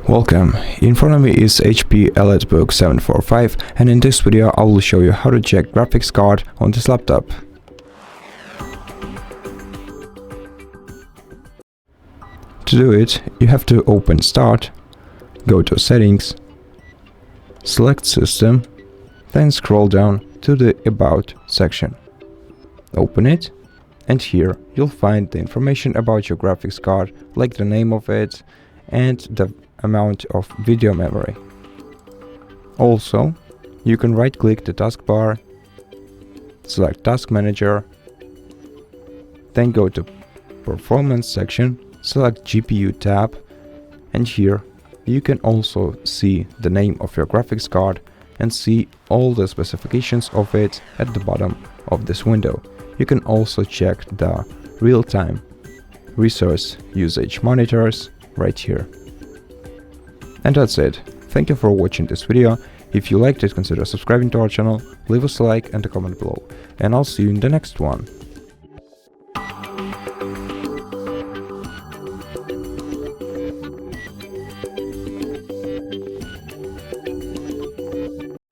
Welcome, in front of me is HP EliteBook 745, and in this video I will show you how to check graphics card on this laptop. To do it, you have to open Start, go to Settings, select System, then scroll down to the About section. Open it, and here you'll find the information about your graphics card, like the name of it and the amount of video memory. Also, you can right-click the taskbar, select Task Manager, then go to Performance section, select GPU tab, and here you can also see the name of your graphics card and see all the specifications of it at the bottom of this window. You can also check the real-time resource usage monitors right here. And that's it. Thank you for watching this video. If you liked it, consider subscribing to our channel, leave us a like and a comment below, and I'll see you in the next one.